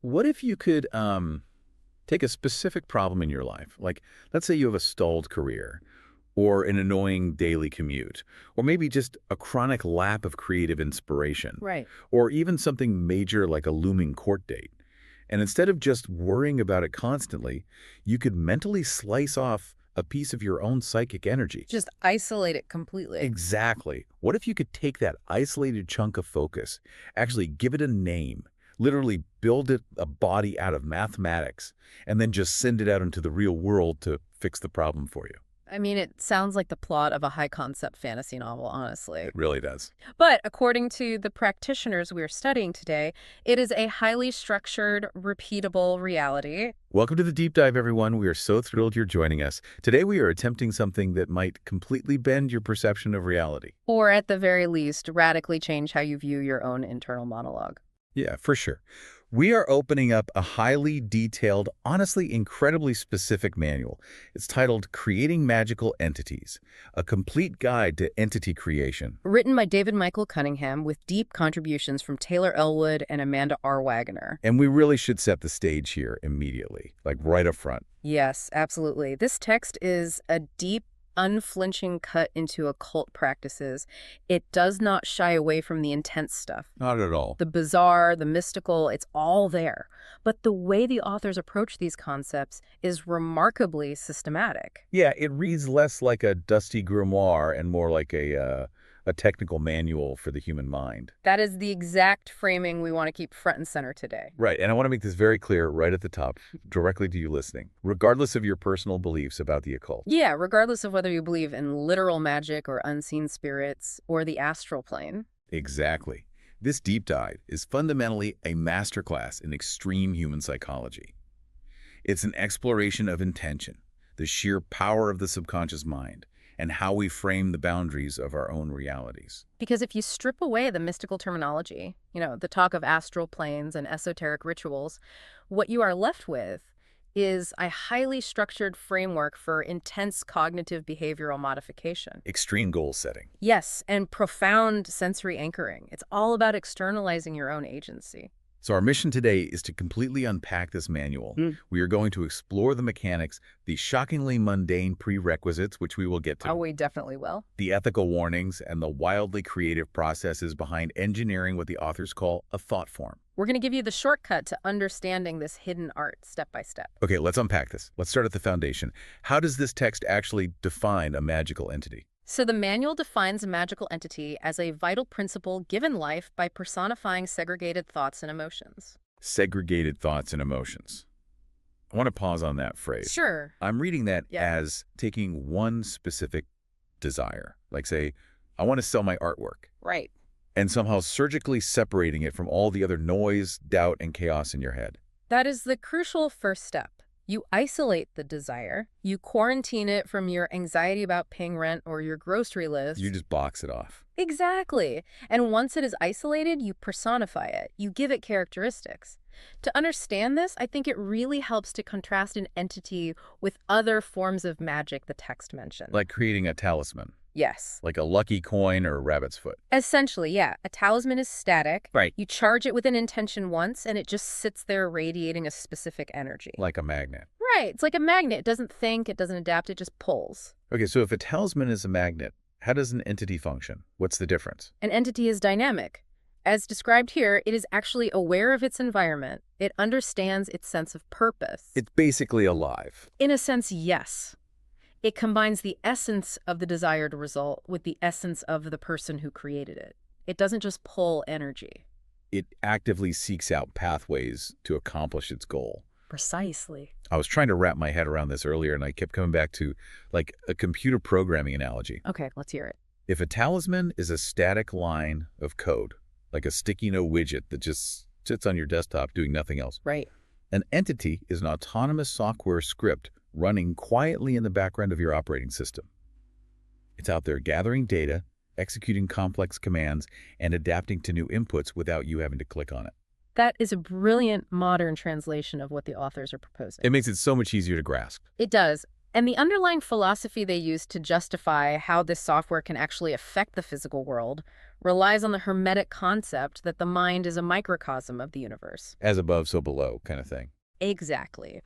what if you could take a specific problem in your life? Like, let's say you have a stalled career, or an annoying daily commute, or maybe just a chronic lap of creative inspiration, Right. or even something major like a looming court date. And instead of just worrying about it constantly, you could mentally slice off a piece of your own psychic energy. Just isolate it completely. Exactly. What if you could take that isolated chunk of focus, actually give it a name, literally build it a body out of mathematics, and then just send it out into the real world to fix the problem for you? I mean, it sounds like the plot of a high-concept fantasy novel, honestly. It really does. But according to the practitioners we're studying today, it is a highly structured, repeatable reality. Welcome to the Deep Dive, everyone. We are so thrilled you're joining us. Today we are attempting something that might completely bend your perception of reality. Or at the very least, radically change how you view your own internal monologue. Yeah, for sure. We are opening up a highly detailed, honestly incredibly specific manual. It's titled Creating Magical Entities, a complete guide to entity creation. Written by David Michael Cunningham with deep contributions from Taylor Elwood and Amanda R. Wagner. And we really should set the stage here immediately, like right up front. Yes, absolutely. This text is a deep, unflinching cut into occult practices. It does not shy away from the intense stuff. Not at all. The bizarre, the mystical, it's all there. But the way the authors approach these concepts is remarkably systematic. Yeah, it reads less like a dusty grimoire and more like a technical manual for the human mind. That is the exact framing we want to keep front and center today. Right, and I want to make this very clear right at the top, directly to you listening, regardless of your personal beliefs about the occult. Yeah, regardless of whether you believe in literal magic or unseen spirits or the astral plane. Exactly. This deep dive is fundamentally a masterclass in extreme human psychology. It's an exploration of intention, the sheer power of the subconscious mind, and how we frame the boundaries of our own realities. Because if you strip away the mystical terminology, the talk of astral planes and esoteric rituals, what you are left with is a highly structured framework for intense cognitive behavioral modification. Extreme goal setting. Yes, and profound sensory anchoring. It's all about externalizing your own agency. So our mission today is to completely unpack this manual. We are going to explore the mechanics, the shockingly mundane prerequisites, which we will get to. Oh, we definitely will. The ethical warnings and the wildly creative processes behind engineering what the authors call a thought form. We're going to give you the shortcut to understanding this hidden art step by step. Okay, let's unpack this. Let's start at the foundation. How does this text actually define a magical entity? So the manual defines a magical entity as a vital principle given life by personifying segregated thoughts and emotions. Segregated thoughts and emotions. I want to pause on that phrase. Sure. I'm reading that Yeah. as taking one specific desire, like say, I want to sell my artwork, Right. and somehow surgically separating it from all the other noise, doubt, and chaos in your head. That is the crucial first step. You isolate the desire. You quarantine it from your anxiety about paying rent or your grocery list. You just box it off. Exactly. And once it is isolated, you personify it. You give it characteristics. To understand this, I think it really helps to contrast an entity with other forms of magic the text mentioned. Like creating a talisman, Yes. like a lucky coin or a rabbit's foot. Essentially, yeah. A talisman is static. Right. You charge it with an intention once, and it just sits there radiating a specific energy. Like a magnet. Right. It's like a magnet. It doesn't think, it doesn't adapt, it just pulls. Okay, so if a talisman is a magnet, how does an entity function? What's the difference? An entity is dynamic. As described here, it is actually aware of its environment. It understands its sense of purpose. It's basically alive. In a sense, yes. It combines the essence of the desired result with the essence of the person who created it. It doesn't just pull energy. It actively seeks out pathways to accomplish its goal. Precisely. I was trying to wrap my head around this earlier, and I kept coming back to like a computer programming analogy. Okay, let's hear it. If a talisman is a static line of code, like a sticky note widget that just sits on your desktop doing nothing else, Right. an entity is an autonomous software script running quietly in the background of your operating system. It's out there gathering data, executing complex commands, and adapting to new inputs without you having to click on it. That is a brilliant modern translation of what the authors are proposing. It makes it so much easier to grasp. It does. And the underlying philosophy they use to justify how this software can actually affect the physical world relies on the Hermetic concept that the mind is a microcosm of the universe. As above, so below kind of thing. Exactly.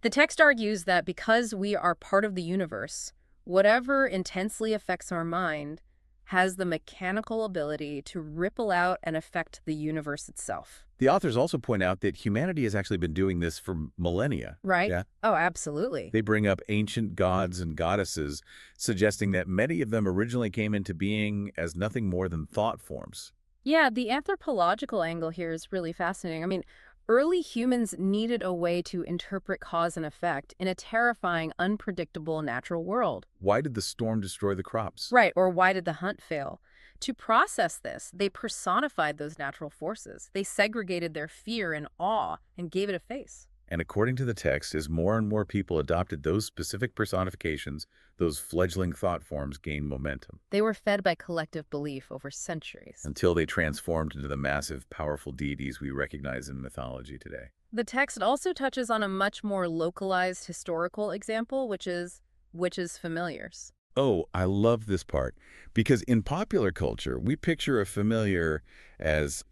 The text argues that because we are part of the universe, whatever intensely affects our mind has the mechanical ability to ripple out and affect the universe itself. The authors also point out that humanity has actually been doing this for millennia. Right? Yeah. Oh, absolutely. They bring up ancient gods and goddesses, suggesting that many of them originally came into being as nothing more than thought forms. Yeah, the anthropological angle here is really fascinating. I mean, early humans needed a way to interpret cause and effect in a terrifying, unpredictable natural world. Why did the storm destroy the crops? Right, or why did the hunt fail? To process this, they personified those natural forces. They segregated their fear and awe and gave it a face. And according to the text, as more and more people adopted those specific personifications, those fledgling thought forms gained momentum, They were fed by collective belief over centuries. until they transformed into the massive, powerful deities we recognize in mythology today. The text also touches on a much more localized historical example, which is witches' familiars. Oh, I love this part, because in popular culture, we picture a familiar as,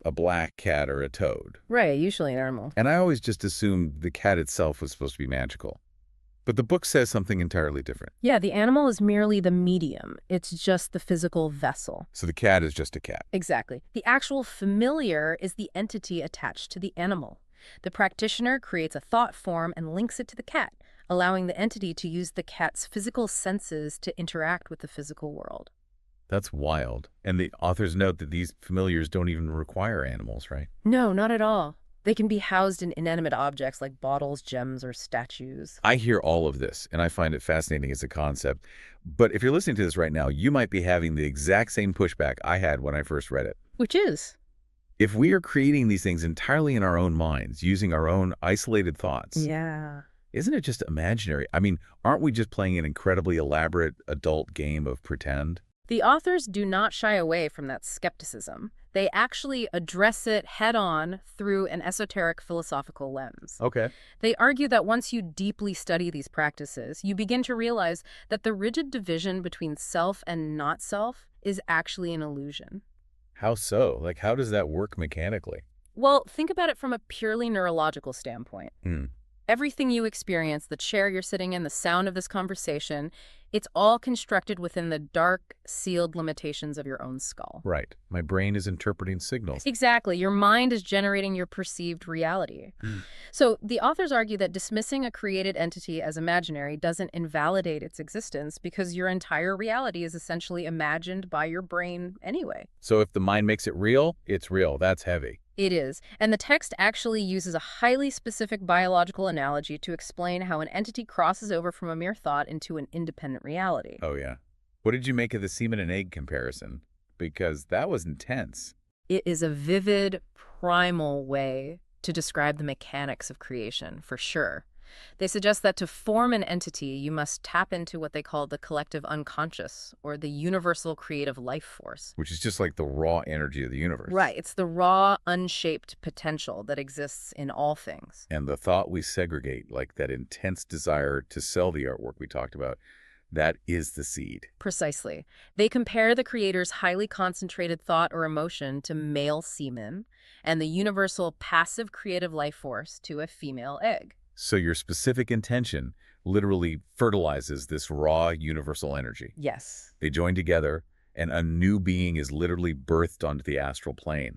a black cat or a toad. Right, usually an animal. And I always just assumed the cat itself was supposed to be magical. But the book says something entirely different. Yeah, the animal is merely the medium. It's just the physical vessel. So the cat is just a cat. Exactly. The actual familiar is the entity attached to the animal. The practitioner creates a thought form and links it to the cat, allowing the entity to use the cat's physical senses to interact with the physical world. That's wild. And the authors note that these familiars don't even require animals, right? No, not at all. They can be housed in inanimate objects like bottles, gems, or statues. I hear all of this, and I find it fascinating as a concept. But if you're listening to this right now, you might be having the exact same pushback I had when I first read it. Which is? If we are creating these things entirely in our own minds, using our own isolated thoughts, Yeah. isn't it just imaginary? I mean, aren't we just playing an incredibly elaborate adult game of pretend? The authors do not shy away from that skepticism. They actually address it head-on through an esoteric philosophical lens. Okay. They argue that once you deeply study these practices, you begin to realize that the rigid division between self and not self is actually an illusion. How so? Like, how does that work mechanically? Well, think about it from a purely neurological standpoint. Everything you experience, the chair you're sitting in, the sound of this conversation, it's all constructed within the dark, sealed limitations of your own skull. Right. My brain is interpreting signals. Exactly. Your mind is generating your perceived reality. So the authors argue that dismissing a created entity as imaginary doesn't invalidate its existence because your entire reality is essentially imagined by your brain anyway. So if the mind makes it real, it's real. That's heavy. It is. And the text actually uses a highly specific biological analogy to explain how an entity crosses over from a mere thought into an independent reality. Oh, yeah. What did you make of the semen and egg comparison? Because that was intense. It is a vivid, primal way to describe the mechanics of creation, for sure. They suggest that to form an entity, you must tap into what they call the collective unconscious, or the universal creative life force. Which is just like the raw energy of the universe. Right. It's the raw, unshaped potential that exists in all things. And the thought we segregate, like that intense desire to sell the artwork we talked about, that is the seed. Precisely. They compare the creator's highly concentrated thought or emotion to male semen, and the universal passive creative life force to a female egg. So your specific intention literally fertilizes this raw universal energy. Yes. They join together, and a new being is literally birthed onto the astral plane.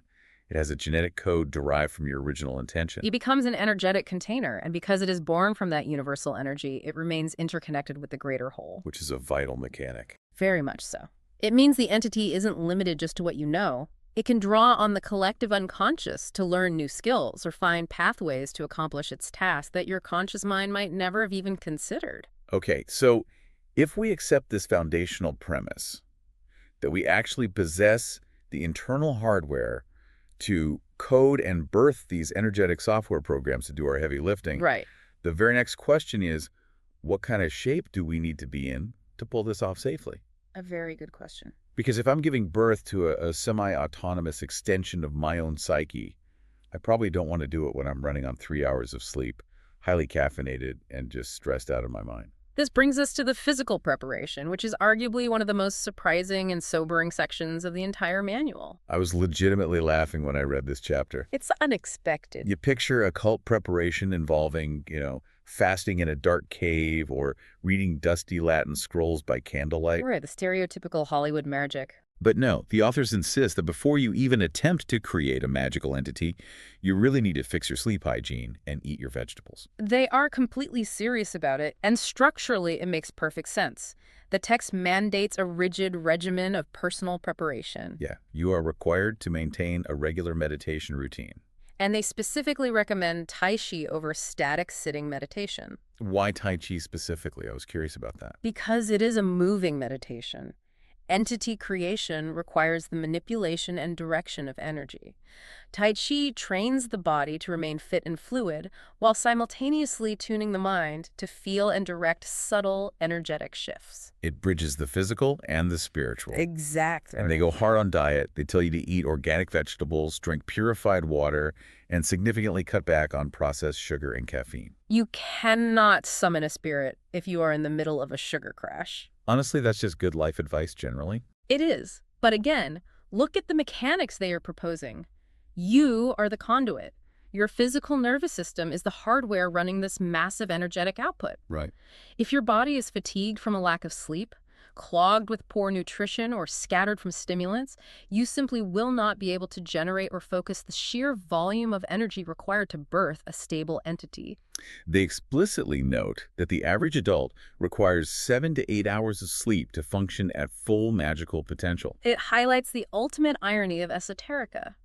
It has a genetic code derived from your original intention. It becomes an energetic container, and because it is born from that universal energy, it remains interconnected with the greater whole. Which is a vital mechanic. Very much so. It means the entity isn't limited just to what you know. It can draw on the collective unconscious to learn new skills or find pathways to accomplish its task that your conscious mind might never have even considered. Okay, so if we accept this foundational premise, that we actually possess the internal hardware to code and birth these energetic software programs to do our heavy lifting, Right. the very next question is, what kind of shape do we need to be in to pull this off safely? A very good question. Because if I'm giving birth to a semi-autonomous extension of my own psyche, I probably don't want to do it when I'm running on 3 hours of sleep, highly caffeinated, and just stressed out of my mind. This brings us to the physical preparation, which is arguably one of the most surprising and sobering sections of the entire manual. I was legitimately laughing when I read this chapter. It's unexpected. You picture occult preparation involving, fasting in a dark cave or reading dusty Latin scrolls by candlelight. Right, the stereotypical Hollywood magic. But no, the authors insist that before you even attempt to create a magical entity, you really need to fix your sleep hygiene and eat your vegetables. They are completely serious about it, and structurally it makes perfect sense. The text mandates a rigid regimen of personal preparation. Yeah, you are required to maintain a regular meditation routine. And they specifically recommend Tai Chi over static sitting meditation. Why Tai Chi specifically? I was curious about that. Because it is a moving meditation. Entity creation requires the manipulation and direction of energy. Tai Chi trains the body to remain fit and fluid, while simultaneously tuning the mind to feel and direct subtle, energetic shifts. It bridges the physical and the spiritual. Exactly. And they go hard on diet. They tell you to eat organic vegetables, drink purified water, and significantly cut back on processed sugar and caffeine. You cannot summon a spirit if you are in the middle of a sugar crash. Honestly, that's just good life advice generally. It is. But again, look at the mechanics they are proposing. You are the conduit. Your physical nervous system is the hardware running this massive energetic output. Right. If your body is fatigued from a lack of sleep, clogged with poor nutrition, or scattered from stimulants, you simply will not be able to generate or focus the sheer volume of energy required to birth a stable entity. They explicitly note that the average adult requires 7 to 8 hours of sleep to function at full magical potential. It highlights the ultimate irony of esoterica.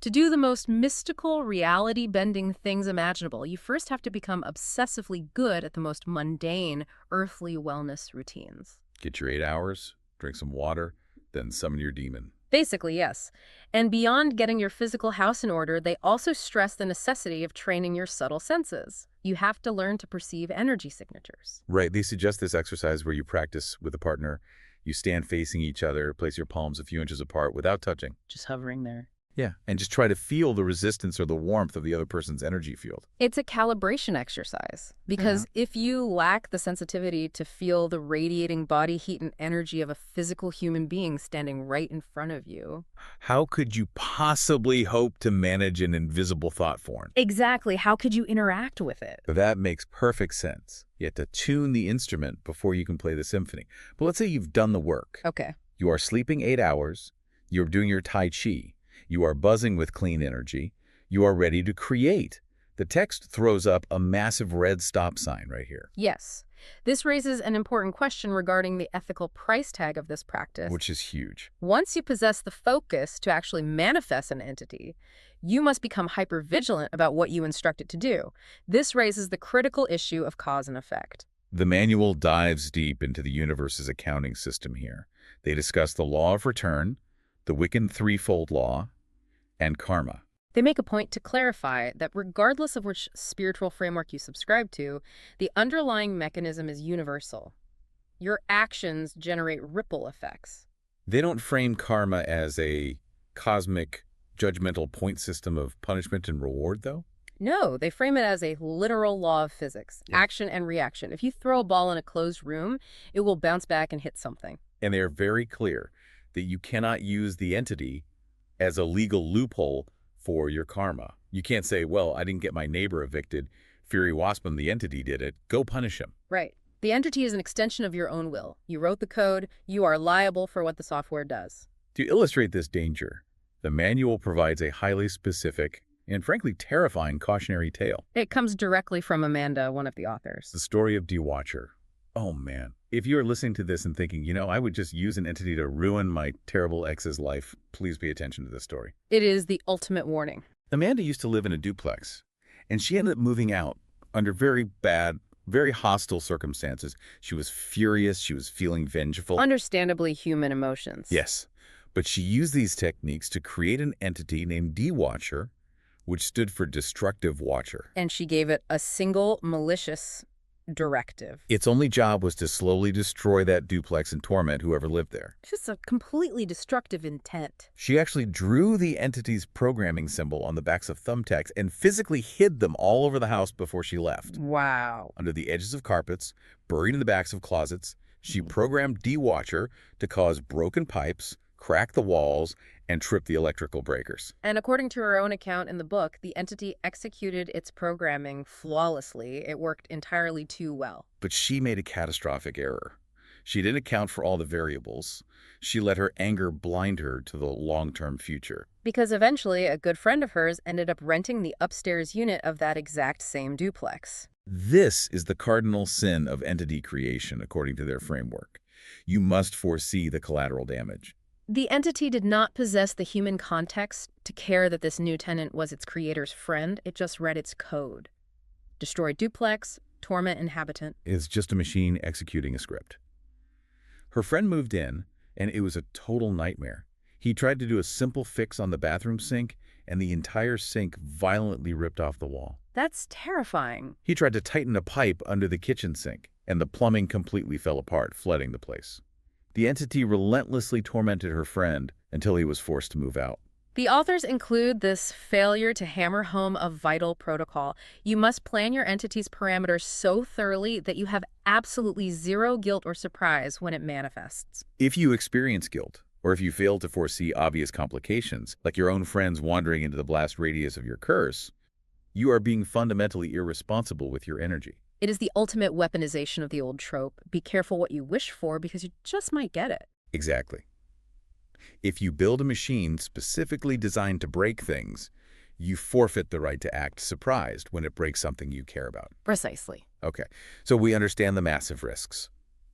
To do the most mystical, reality-bending things imaginable, you first have to become obsessively good at the most mundane, earthly wellness routines. Get your 8 hours, drink some water, then summon your demon. Basically, yes. And beyond getting your physical house in order, they also stress the necessity of training your subtle senses. You have to learn to perceive energy signatures. Right. They suggest this exercise where you practice with a partner. You stand facing each other, place your palms a few inches apart without touching. Just hovering there. Yeah, and just try to feel the resistance or the warmth of the other person's energy field. It's a calibration exercise, because if you lack the sensitivity to feel the radiating body heat and energy of a physical human being standing right in front of you... How could you possibly hope to manage an invisible thought form? Exactly. How could you interact with it? That makes perfect sense. You have to tune the instrument before you can play the symphony. But let's say you've done the work. Okay. You are sleeping 8 hours. You're doing your Tai Chi. You are buzzing with clean energy. You are ready to create. The text throws up a massive red stop sign right here. Yes. This raises an important question regarding the ethical price tag of this practice. Which is huge. Once you possess the focus to actually manifest an entity, you must become hyper-vigilant about what you instruct it to do. This raises the critical issue of cause and effect. The manual dives deep into the universe's accounting system here. They discuss the law of return, the Wiccan threefold law, and karma. They make a point to clarify that regardless of which spiritual framework you subscribe to, the underlying mechanism is universal. Your actions generate ripple effects. They don't frame karma as a cosmic, judgmental point system of punishment and reward, though? No, they frame it as a literal law of physics, action and reaction. If you throw a ball in a closed room, it will bounce back and hit something. And they are very clear that you cannot use the entity as a legal loophole for your karma. You can't say, well, I didn't get my neighbor evicted. Fury Waspum, the entity, did it. Go punish him. Right. The entity is an extension of your own will. You wrote the code. You are liable for what the software does. To illustrate this danger, the manual provides a highly specific and frankly terrifying cautionary tale. It comes directly from Amanda, one of the authors. The story of D-Watcher. Oh, man. If you're listening to this and thinking, I would just use an entity to ruin my terrible ex's life, please pay attention to this story. It is the ultimate warning. Amanda used to live in a duplex, and she ended up moving out under very bad, very hostile circumstances. She was furious. She was feeling vengeful. Understandably human emotions. Yes, but she used these techniques to create an entity named D-Watcher, which stood for Destructive Watcher. And she gave it a single malicious directive. Its only job was to slowly destroy that duplex and torment whoever lived there. It's just a completely destructive intent. She actually drew the entity's programming symbol on the backs of thumbtacks and physically hid them all over the house before she left. Wow. Under the edges of carpets, buried in the backs of closets, she programmed D-Watcher to cause broken pipes, crack the walls, and trip the electrical breakers. And according to her own account in the book, the entity executed its programming flawlessly. It worked entirely too well. But she made a catastrophic error. She didn't account for all the variables. She let her anger blind her to the long-term future. Because eventually, a good friend of hers ended up renting the upstairs unit of that exact same duplex. This is the cardinal sin of entity creation, according to their framework. You must foresee the collateral damage. The entity did not possess the human context to care that this new tenant was its creator's friend. It just read its code. Destroy duplex, torment inhabitant. It's just a machine executing a script. Her friend moved in, and it was a total nightmare. He tried to do a simple fix on the bathroom sink, and the entire sink violently ripped off the wall. That's terrifying. He tried to tighten a pipe under the kitchen sink, and the plumbing completely fell apart, flooding the place. The entity relentlessly tormented her friend until he was forced to move out. The authors include this failure to hammer home a vital protocol. You must plan your entity's parameters so thoroughly that you have absolutely zero guilt or surprise when it manifests. If you experience guilt, or if you fail to foresee obvious complications, like your own friends wandering into the blast radius of your curse, you are being fundamentally irresponsible with your energy. It is the ultimate weaponization of the old trope. Be careful what you wish for because you just might get it. Exactly. If you build a machine specifically designed to break things, you forfeit the right to act surprised when it breaks something you care about. Precisely. Okay, so we understand the massive risks.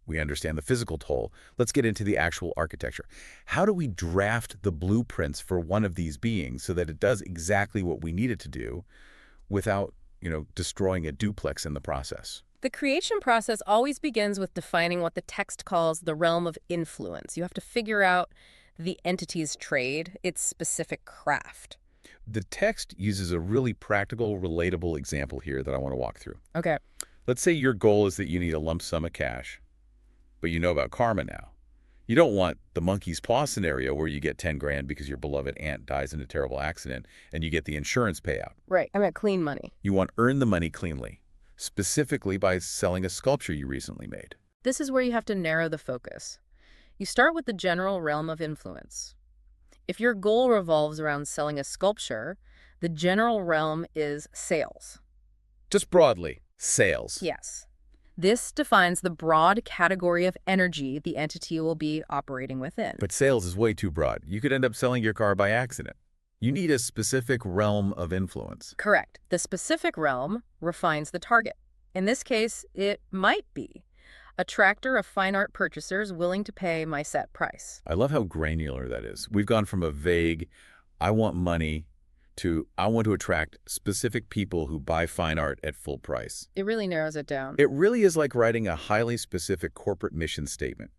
We understand the physical toll. Let's get into the actual architecture. How do we draft the blueprints for one of these beings so that it does exactly what we need it to do without, destroying a duplex in the process? The creation process always begins with defining what the text calls the realm of influence. You have to figure out the entity's trade, its specific craft. The text uses a really practical, relatable example here that I want to walk through. Okay. Let's say your goal is that you need a lump sum of cash, but you know about karma now. You don't want the monkey's paw scenario where you get 10 grand because your beloved aunt dies in a terrible accident and you get the insurance payout. Right. I meant clean money. You want to earn the money cleanly, specifically by selling a sculpture you recently made. This is where you have to narrow the focus. You start with the general realm of influence. If your goal revolves around selling a sculpture, the general realm is sales. Just broadly, sales. Yes. This defines the broad category of energy the entity will be operating within. But sales is way too broad. You could end up selling your car by accident. You need a specific realm of influence. Correct. The specific realm refines the target. In this case, it might be a tractor of fine art purchasers willing to pay my set price. I love how granular that is. We've gone from a vague, I want money, to I want to attract specific people who buy fine art at full price. It really narrows it down. It really is like writing a highly specific corporate mission statement,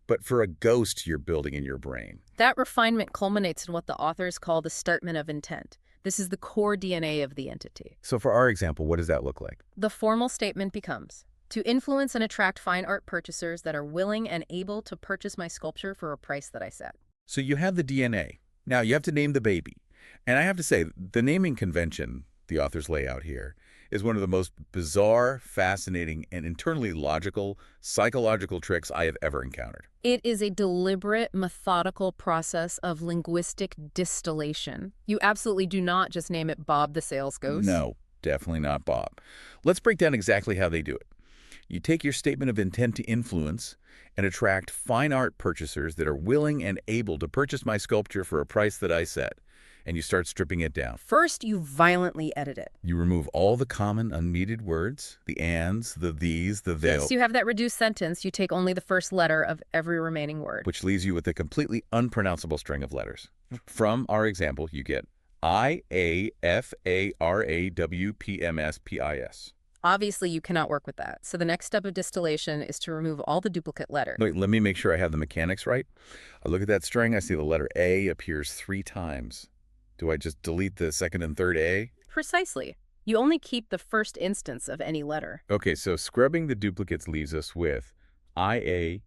but for a ghost you're building in your brain. That refinement culminates in what the authors call the statement of intent. This is the core DNA of the entity. So for our example, what does that look like? The formal statement becomes, to influence and attract fine art purchasers that are willing and able to purchase my sculpture for a price that I set. So you have the DNA. Now you have to name the baby. And I have to say, the naming convention the authors lay out here is one of the most bizarre, fascinating, and internally logical, psychological tricks I have ever encountered. It is a deliberate, methodical process of linguistic distillation. You absolutely do not just name it Bob the Sales Ghost. No, definitely not Bob. Let's break down exactly how they do it. You take your statement of intent to influence and attract fine art purchasers that are willing and able to purchase my sculpture for a price that I set. And you start stripping it down. First, you violently edit it. You remove all the common unneeded words, the ands, the these, the they'll. Yes, you have that reduced sentence. You take only the first letter of every remaining word. Which leaves you with a completely unpronounceable string of letters. From our example, you get I-A-F-A-R-A-W-P-M-S-P-I-S. Obviously, you cannot work with that. So the next step of distillation is to remove all the duplicate letters. Wait, let me make sure I have the mechanics right. I look at that string, I see the letter A appears 3 times. Do I just delete the second and third A? Precisely. You only keep the first instance of any letter. Okay, so scrubbing the duplicates leaves us with IAFRWPMS.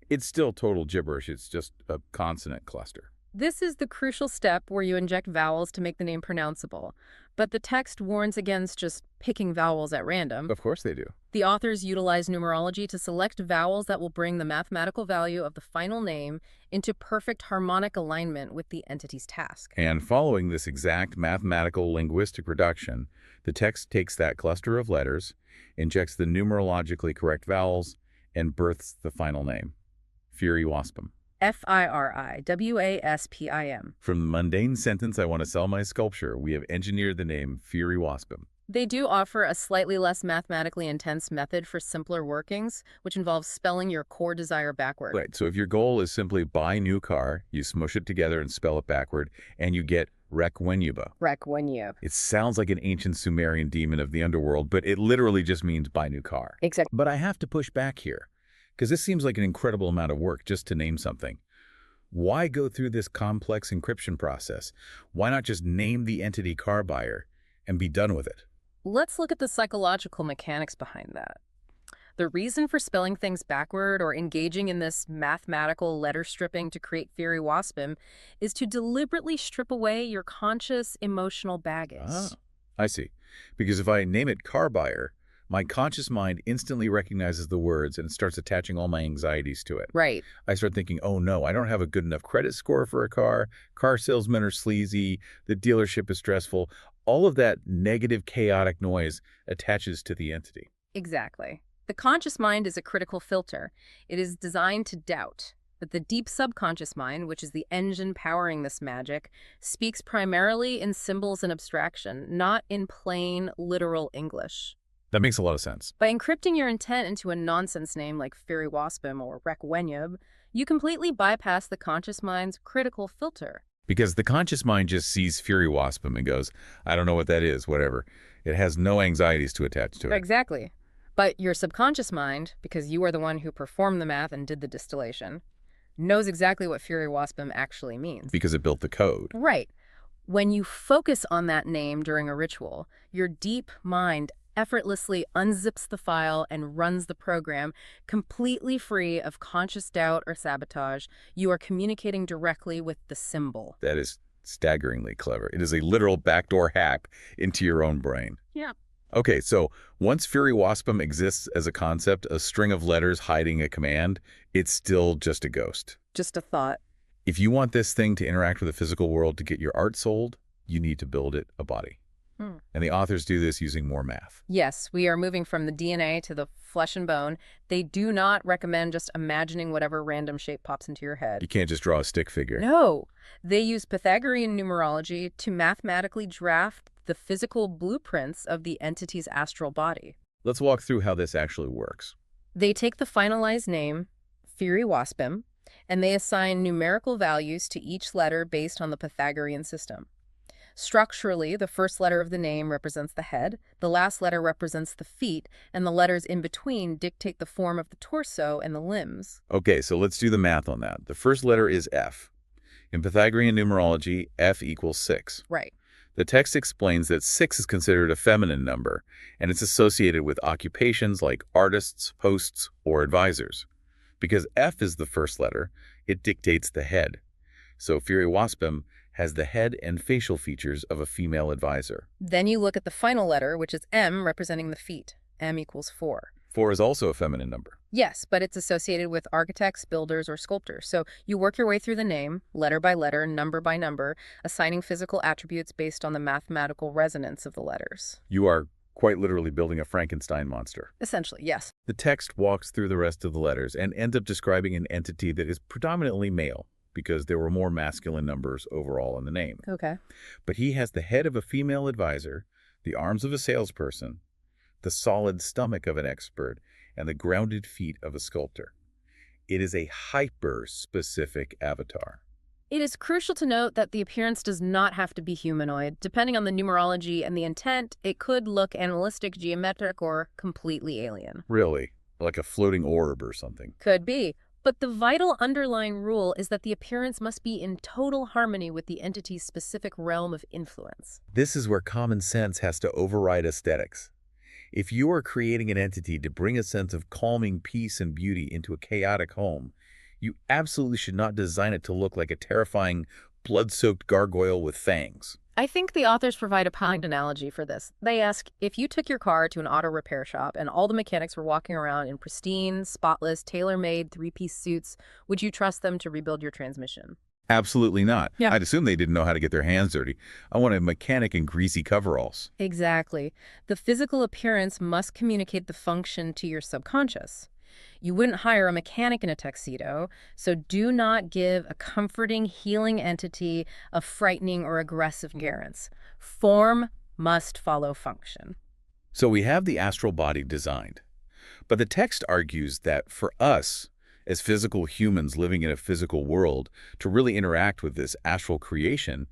It's still total gibberish. It's just a consonant cluster. This is the crucial step where you inject vowels to make the name pronounceable. But the text warns against just picking vowels at random. Of course they do. The authors utilize numerology to select vowels that will bring the mathematical value of the final name into perfect harmonic alignment with the entity's task. And following this exact mathematical linguistic reduction, the text takes that cluster of letters, injects the numerologically correct vowels, and births the final name, Firi Waspum. Firiwaspim. From the mundane sentence, I want to sell my sculpture, we have engineered the name Firi Waspum. They do offer a slightly less mathematically intense method for simpler workings, which involves spelling your core desire backward. Right, so if your goal is simply buy new car, you smush it together and spell it backward, and you get Requenuba. Requenyub. It sounds like an ancient Sumerian demon of the underworld, but it literally just means buy new car. Exactly. But I have to push back here, because this seems like an incredible amount of work just to name something. Why go through this complex encryption process? Why not just name the entity car buyer and be done with it? Let's look at the psychological mechanics behind that. The reason for spelling things backward or engaging in this mathematical letter stripping to create Firi Waspim is to deliberately strip away your conscious emotional baggage. Ah, I see. Because if I name it car buyer, my conscious mind instantly recognizes the words and starts attaching all my anxieties to it. Right. I start thinking, oh no, I don't have a good enough credit score for a car salesmen are sleazy, the dealership is stressful. All of that negative, chaotic noise attaches to the entity. Exactly. The conscious mind is a critical filter. It is designed to doubt. But the deep subconscious mind, which is the engine powering this magic, speaks primarily in symbols and abstraction, not in plain, literal English. That makes a lot of sense. By encrypting your intent into a nonsense name like Firi Waspim or Requenyub, you completely bypass the conscious mind's critical filter. Because the conscious mind just sees Firi Waspum and goes, I don't know what that is, whatever. It has no anxieties to attach to it. Exactly. But your subconscious mind, because you are the one who performed the math and did the distillation, knows exactly what Firi Waspim actually means. Because it built the code. Right. When you focus on that name during a ritual, your deep mind effortlessly unzips the file and runs the program completely free of conscious doubt or sabotage. You are communicating directly with the symbol. That is staggeringly clever. It is a literal backdoor hack into your own brain. Yeah. Okay, so once Firi Waspum exists as a concept, a string of letters hiding a command, it's still just a ghost. Just a thought. If you want this thing to interact with the physical world to get your art sold, you need to build it a body. And the authors do this using more math. Yes, we are moving from the DNA to the flesh and bone. They do not recommend just imagining whatever random shape pops into your head. You can't just draw a stick figure. No, they use Pythagorean numerology to mathematically draft the physical blueprints of the entity's astral body. Let's walk through how this actually works. They take the finalized name, Firi Waspim, and they assign numerical values to each letter based on the Pythagorean system. Structurally, the first letter of the name represents the head, the last letter represents the feet, and the letters in between dictate the form of the torso and the limbs. Okay, so let's do the math on that. The first letter is F. In Pythagorean numerology, F equals 6. Right. The text explains that 6 is considered a feminine number, and it's associated with occupations like artists, hosts, or advisors. Because F is the first letter, it dictates the head. So Firi Waspim has the head and facial features of a female advisor. Then you look at the final letter, which is M, representing the feet. M equals 4. 4 is also a feminine number. Yes, but it's associated with architects, builders, or sculptors. So you work your way through the name, letter by letter, number by number, assigning physical attributes based on the mathematical resonance of the letters. You are quite literally building a Frankenstein monster. Essentially, yes. The text walks through the rest of the letters and ends up describing an entity that is predominantly male, because there were more masculine numbers overall in the name. Okay. But he has the head of a female advisor, the arms of a salesperson, the solid stomach of an expert, and the grounded feet of a sculptor. It is a hyper-specific avatar. It is crucial to note that the appearance does not have to be humanoid. Depending on the numerology and the intent, it could look animalistic, geometric, or completely alien. Really? Like a floating orb or something. Could be. But the vital underlying rule is that the appearance must be in total harmony with the entity's specific realm of influence. This is where common sense has to override aesthetics. If you are creating an entity to bring a sense of calming peace and beauty into a chaotic home, you absolutely should not design it to look like a terrifying, blood-soaked gargoyle with fangs. I think the authors provide a kind analogy for this. They ask, if you took your car to an auto repair shop and all the mechanics were walking around in pristine, spotless, tailor-made three-piece suits, would you trust them to rebuild your transmission? Absolutely not. Yeah. I'd assume they didn't know how to get their hands dirty. I want a mechanic in greasy coveralls. Exactly. The physical appearance must communicate the function to your subconscious. You wouldn't hire a mechanic in a tuxedo, so do not give a comforting, healing entity a frightening or aggressive appearance. Form must follow function. So we have the astral body designed. But the text argues that for us, as physical humans living in a physical world, to really interact with this astral creation,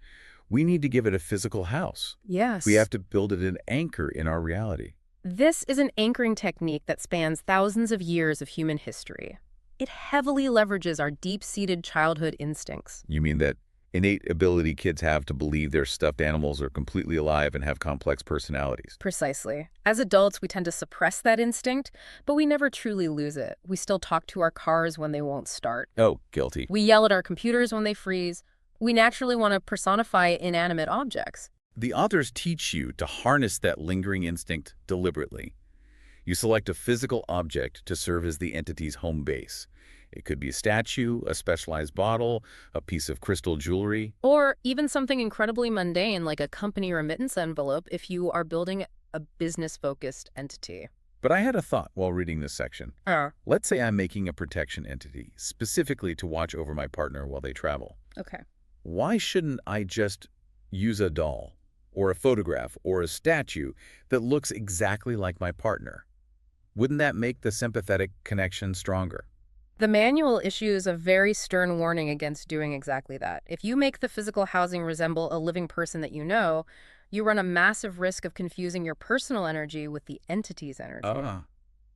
we need to give it a physical house. Yes. We have to build it an anchor in our reality. This is an anchoring technique that spans thousands of years of human history. It heavily leverages our deep-seated childhood instincts. You mean that innate ability kids have to believe their stuffed animals are completely alive and have complex personalities? Precisely. As adults, we tend to suppress that instinct, but we never truly lose it. We still talk to our cars when they won't start. Oh, guilty. We yell at our computers when they freeze. We naturally want to personify inanimate objects. The authors teach you to harness that lingering instinct deliberately. You select a physical object to serve as the entity's home base. It could be a statue, a specialized bottle, a piece of crystal jewelry. Or even something incredibly mundane like a company remittance envelope if you are building a business-focused entity. But I had a thought while reading this section. Let's say I'm making a protection entity, specifically to watch over my partner while they travel. Okay. Why shouldn't I just use a doll, or a photograph, or a statue that looks exactly like my partner? Wouldn't that make the sympathetic connection stronger? The manual issues a very stern warning against doing exactly that. If you make the physical housing resemble a living person that you know, you run a massive risk of confusing your personal energy with the entity's energy.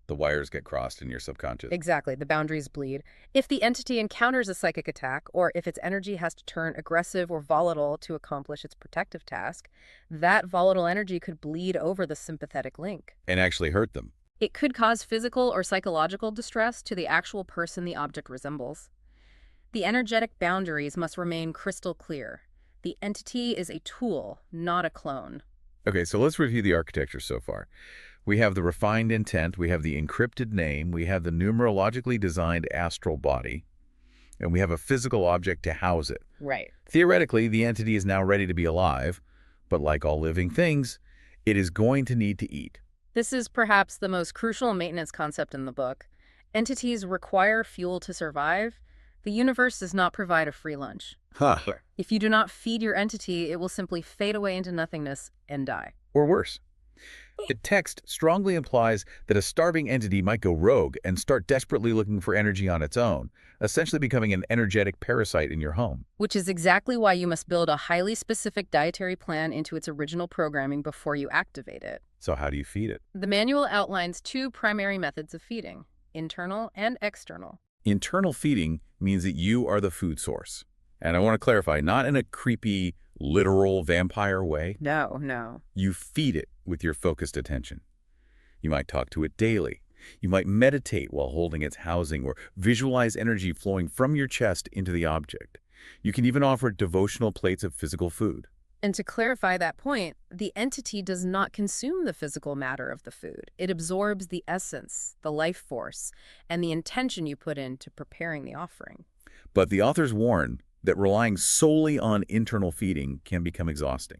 The wires get crossed in your subconscious. Exactly, the boundaries bleed. If the entity encounters a psychic attack, or if its energy has to turn aggressive or volatile to accomplish its protective task, that volatile energy could bleed over the sympathetic link. And actually hurt them. It could cause physical or psychological distress to the actual person the object resembles. The energetic boundaries must remain crystal clear. The entity is a tool, not a clone. Okay, so let's review the architecture so far. We have the refined intent, we have the encrypted name, we have the numerologically designed astral body, and we have a physical object to house it. Right. Theoretically, the entity is now ready to be alive, but like all living things, it is going to need to eat. This is perhaps the most crucial maintenance concept in the book. Entities require fuel to survive. The universe does not provide a free lunch. If you do not feed your entity, it will simply fade away into nothingness and die. Or worse. The text strongly implies that a starving entity might go rogue and start desperately looking for energy on its own, essentially becoming an energetic parasite in your home. Which is exactly why you must build a highly specific dietary plan into its original programming before you activate it. So how do you feed it? The manual outlines two primary methods of feeding, internal and external. Internal feeding means that you are the food source. And I want to clarify, not in a creepy, literal vampire way. No. You feed it with your focused attention. You might talk to it daily. You might meditate while holding its housing or visualize energy flowing from your chest into the object. You can even offer it devotional plates of physical food. And to clarify that point, the entity does not consume the physical matter of the food. It absorbs the essence, the life force, and the intention you put into preparing the offering. But the authors warn that relying solely on internal feeding can become exhausting.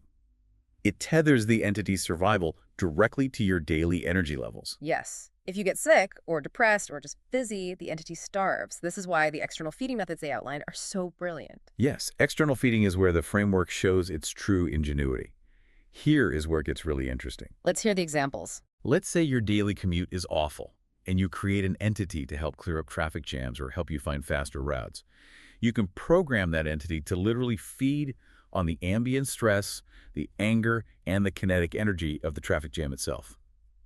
It tethers the entity's survival directly to your daily energy levels. Yes. If you get sick or depressed or just busy, the entity starves. This is why the external feeding methods they outlined are so brilliant. Yes, external feeding is where the framework shows its true ingenuity. Here is where it gets really interesting. Let's hear the examples. Let's say your daily commute is awful, and you create an entity to help clear up traffic jams or help you find faster routes. You can program that entity to literally feed on the ambient stress, the anger, and the kinetic energy of the traffic jam itself.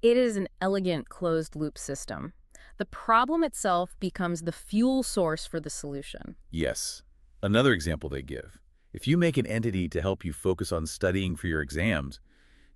It is an elegant closed-loop system. The problem itself becomes the fuel source for the solution. Yes. Another example they give. If you make an entity to help you focus on studying for your exams,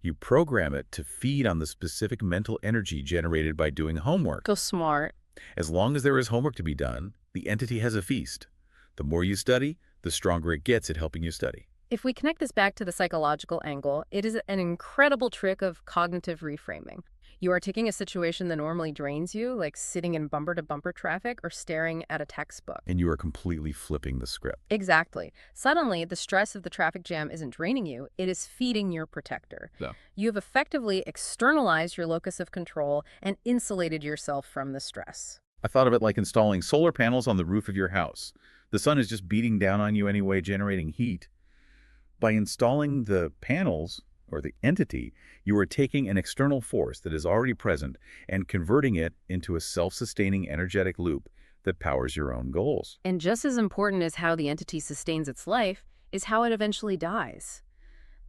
you program it to feed on the specific mental energy generated by doing homework. So smart. As long as there is homework to be done, the entity has a feast. The more you study, the stronger it gets at helping you study. If we connect this back to the psychological angle, it is an incredible trick of cognitive reframing. You are taking a situation that normally drains you, like sitting in bumper-to-bumper traffic or staring at a textbook. And you are completely flipping the script. Exactly. Suddenly, the stress of the traffic jam isn't draining you, it is feeding your protector. So, You have effectively externalized your locus of control and insulated yourself from the stress. I thought of it like installing solar panels on the roof of your house. The sun is just beating down on you anyway, generating heat. By installing the panels, or the entity, you are taking an external force that is already present and converting it into a self-sustaining energetic loop that powers your own goals. And just as important as how the entity sustains its life is how it eventually dies.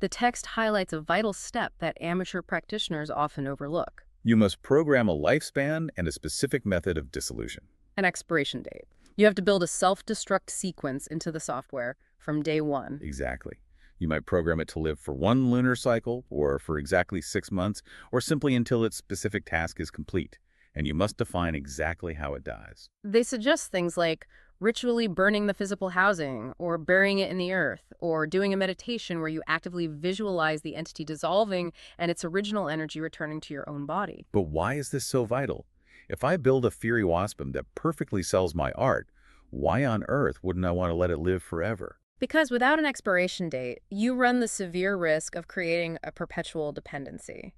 The text highlights a vital step that amateur practitioners often overlook: You must program a lifespan and a specific method of dissolution. an expiration date. You have to build a self-destruct sequence into the software from day one. Exactly. You might program it to live for 1 lunar cycle, or for exactly 6 months, or simply until its specific task is complete. And you must define exactly how it dies. They suggest things like ritually burning the physical housing, or burying it in the earth, or doing a meditation where you actively visualize the entity dissolving and its original energy returning to your own body. But why is this so vital? If I build a fairy waspum that perfectly sells my art, why on earth wouldn't I want to let it live forever? Because without an expiration date, you run the severe risk of creating a perpetual dependency.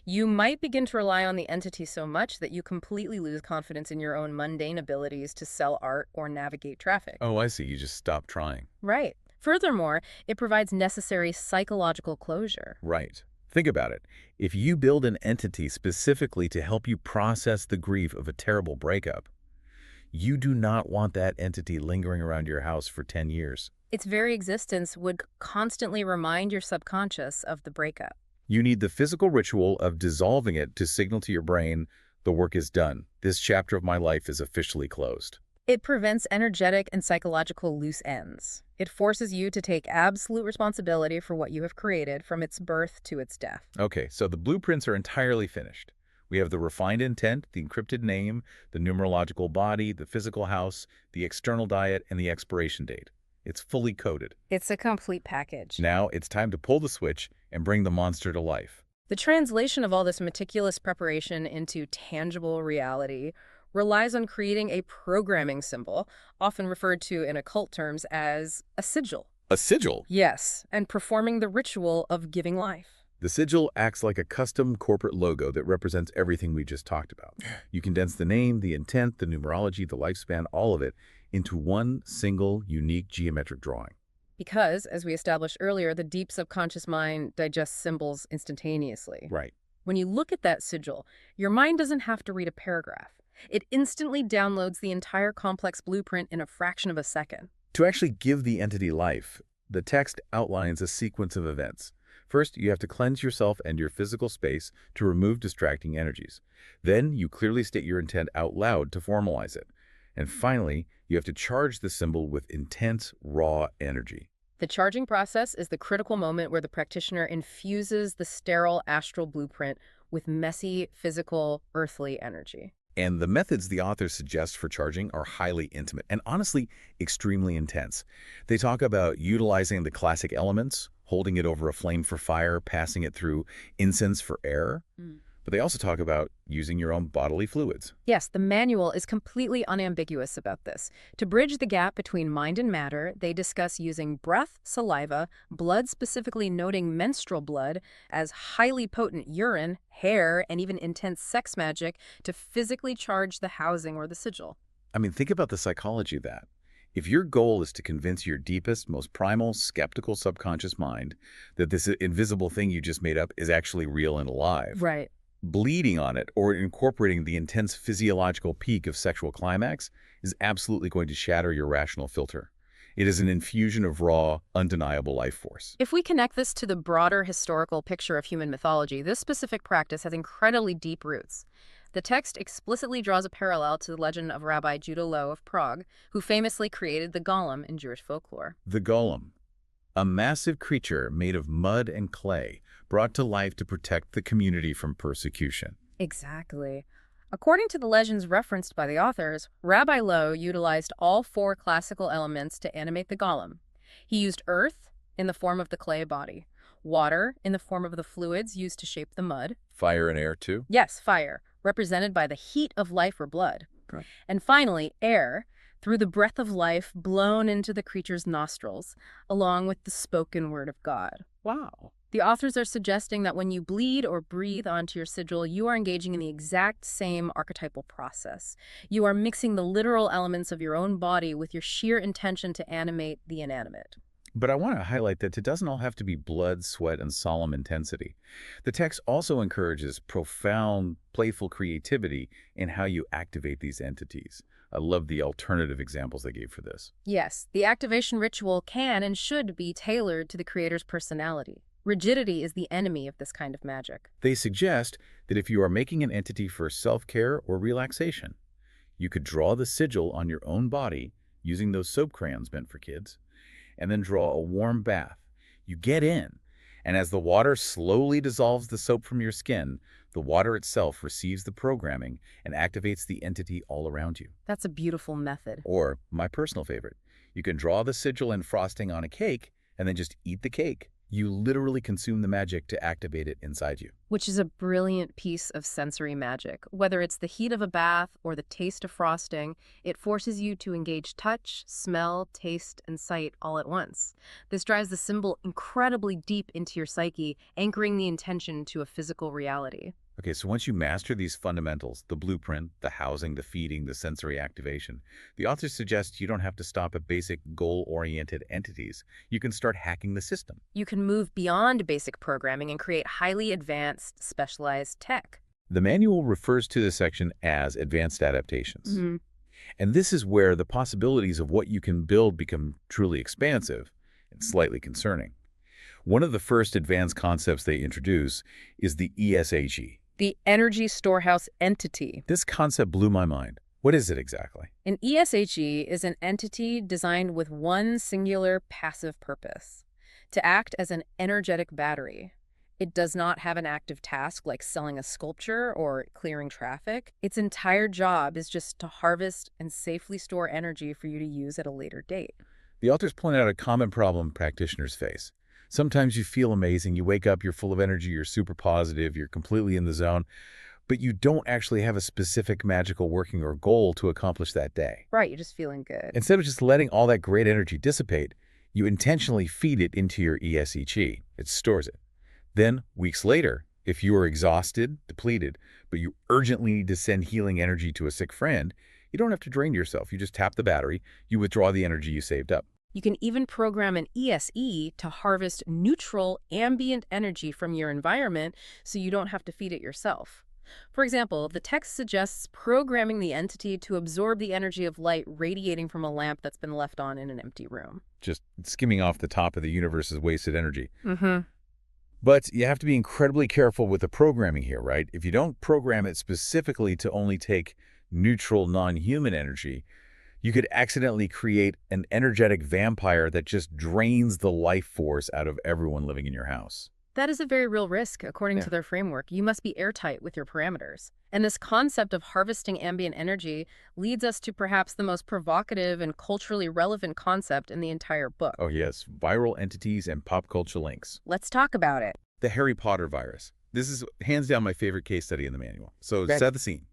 You might begin to rely on the entity so much that you completely lose confidence in your own mundane abilities to sell art or navigate traffic. Oh, I see. You just stop trying. Right. Furthermore, it provides necessary psychological closure. Right. Think about it. If you build an entity specifically to help you process the grief of a terrible breakup, you do not want that entity lingering around your house for 10 years. Its very existence would constantly remind your subconscious of the breakup. You need the physical ritual of dissolving it to signal to your brain, the work is done. This chapter of my life is officially closed. It prevents energetic and psychological loose ends. It forces you to take absolute responsibility for what you have created from its birth to its death. Okay, so the blueprints are entirely finished. We have the refined intent, the encrypted name, the numerological body, the physical house, the external diet, and the expiration date. It's fully coded. It's a complete package. Now it's time to pull the switch and bring the monster to life. The translation of all this meticulous preparation into tangible reality relies on creating a programming symbol, often referred to in occult terms as a sigil. A sigil? Yes, and performing the ritual of giving life. The sigil acts like a custom corporate logo that represents everything we just talked about. You condense the name, the intent, the numerology, the lifespan, all of it into one single, unique geometric drawing. Because, as we established earlier, the deep subconscious mind digests symbols instantaneously. Right. When you look at that sigil, your mind doesn't have to read a paragraph. It instantly downloads the entire complex blueprint in a fraction of a second. To actually give the entity life, the text outlines a sequence of events. First, you have to cleanse yourself and your physical space to remove distracting energies. Then, you clearly state your intent out loud to formalize it. And finally, you have to charge the symbol with intense, raw energy. The charging process is the critical moment where the practitioner infuses the sterile astral blueprint with messy, physical, earthly energy. And the methods the authors suggest for charging are highly intimate and honestly extremely intense. They talk about utilizing the classic elements, holding it over a flame for fire, passing it through incense for air. But they also talk about using your own bodily fluids. Yes, the manual is completely unambiguous about this. To bridge the gap between mind and matter, they discuss using breath, saliva, blood, specifically noting menstrual blood, as highly potent urine, hair, and even intense sex magic to physically charge the housing or the sigil. I mean, think about the psychology of that. If your goal is to convince your deepest, most primal, skeptical subconscious mind that this invisible thing you just made up is actually real and alive, Right. bleeding on it or incorporating the intense physiological peak of sexual climax is absolutely going to shatter your rational filter. It is an infusion of raw, undeniable life force. If we connect this to the broader historical picture of human mythology, this specific practice has incredibly deep roots. The text explicitly draws a parallel to the legend of Rabbi Judah Loew of Prague, who famously created the golem in Jewish folklore. The golem, a massive creature made of mud and clay, brought to life to protect the community from persecution. Exactly. According to the legends referenced by the authors, Rabbi Loew utilized all 4 classical elements to animate the golem. He used earth in the form of the clay body, water in the form of the fluids used to shape the mud. Fire and air, too? Yes, fire, represented by the heat of life or blood. Right. And finally, air, through the breath of life blown into the creature's nostrils, along with the spoken word of God. Wow. The authors are suggesting that when you bleed or breathe onto your sigil, you are engaging in the exact same archetypal process. You are mixing the literal elements of your own body with your sheer intention to animate the inanimate. But I want to highlight that it doesn't all have to be blood, sweat, and solemn intensity. The text also encourages profound, playful creativity in how you activate these entities. I love the alternative examples they gave for this. Yes, the activation ritual can and should be tailored to the creator's personality. Rigidity is the enemy of this kind of magic. They suggest that if you are making an entity for self-care or relaxation, you could draw the sigil on your own body using those soap crayons meant for kids, and then draw a warm bath. You get in, and as the water slowly dissolves the soap from your skin, the water itself receives the programming and activates the entity all around you. That's a beautiful method. Or, my personal favorite, you can draw the sigil and frosting on a cake and then just eat the cake. You literally consume the magic to activate it inside you. Which is a brilliant piece of sensory magic. Whether it's the heat of a bath or the taste of frosting, it forces you to engage touch, smell, taste, and sight all at once. This drives the symbol incredibly deep into your psyche, anchoring the intention to a physical reality. Okay, so once you master these fundamentals, the blueprint, the housing, the feeding, the sensory activation, the authors suggest you don't have to stop at basic goal-oriented entities. You can start hacking the system. You can move beyond basic programming and create highly advanced, specialized tech. The manual refers to this section as advanced adaptations. Mm-hmm. And this is where the possibilities of what you can build become truly expansive and slightly concerning. One of the first advanced concepts they introduce is the ESAG. The Energy Storehouse Entity. This concept blew my mind. What is it exactly? An ESAG is an entity designed with one singular passive purpose: to act as an energetic battery. It does not have an active task like selling a sculpture or clearing traffic. Its entire job is just to harvest and safely store energy for you to use at a later date. The authors point out a common problem practitioners face. Sometimes you feel amazing, you wake up, you're full of energy, you're super positive, you're completely in the zone, but you don't actually have a specific magical working or goal to accomplish that day. Right, you're just feeling good. Instead of just letting all that great energy dissipate, you intentionally feed it into your ESEG. It stores it. Then, weeks later, if you are exhausted, depleted, but you urgently need to send healing energy to a sick friend, you don't have to drain yourself. You just tap the battery, you withdraw the energy you saved up. You can even program an ESE to harvest neutral ambient energy from your environment so you don't have to feed it yourself. For example, the text suggests programming the entity to absorb the energy of light radiating from a lamp that's been left on in an empty room. Just skimming off the top of the universe's wasted energy. Mm-hmm. But you have to be incredibly careful with the programming here, right? If you don't program it specifically to only take neutral, non-human energy, you could accidentally create an energetic vampire that just drains the life force out of everyone living in your house. That is a very real risk, according to their framework. You must be airtight with your parameters. And this concept of harvesting ambient energy leads us to perhaps the most provocative and culturally relevant concept in the entire book. Oh yes, viral entities and pop culture links. Let's talk about it. The Harry Potter virus. This is hands down my favorite case study in the manual. So set the scene.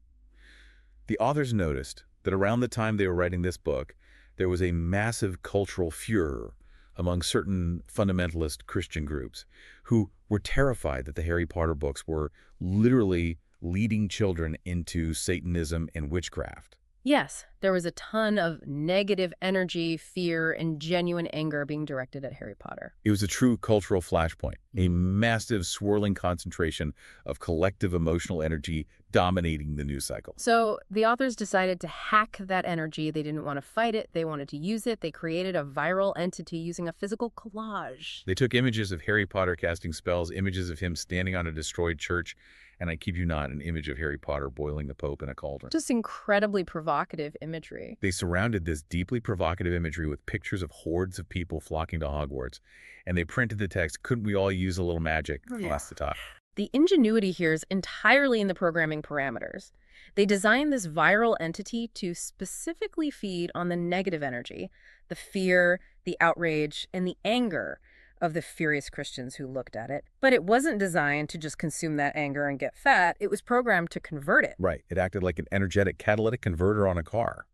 The authors noticed that around the time they were writing this book, there was a massive cultural furor among certain fundamentalist Christian groups who were terrified that the Harry Potter books were literally leading children into Satanism and witchcraft. Yes, There was a ton of negative energy, fear, and genuine anger being directed at Harry Potter. It was a true cultural flashpoint, a massive swirling concentration of collective emotional energy dominating the news cycle. So the authors decided to hack that energy. They didn't want to fight it. They wanted to use it. They created a viral entity using a physical collage. They took images of Harry Potter casting spells, images of him standing on a destroyed church, and I kid you not, an image of Harry Potter boiling the Pope in a cauldron. Just incredibly provocative imagery. They surrounded this deeply provocative imagery with pictures of hordes of people flocking to Hogwarts, and they printed the text, "Couldn't we all use a little magic?" Across the top. The ingenuity here is entirely in the programming parameters. They designed this viral entity to specifically feed on the negative energy, the fear, the outrage, and the anger of the furious Christians who looked at it. But it wasn't designed to just consume that anger and get fat. It was programmed to convert it. Right. It acted like an energetic catalytic converter on a car.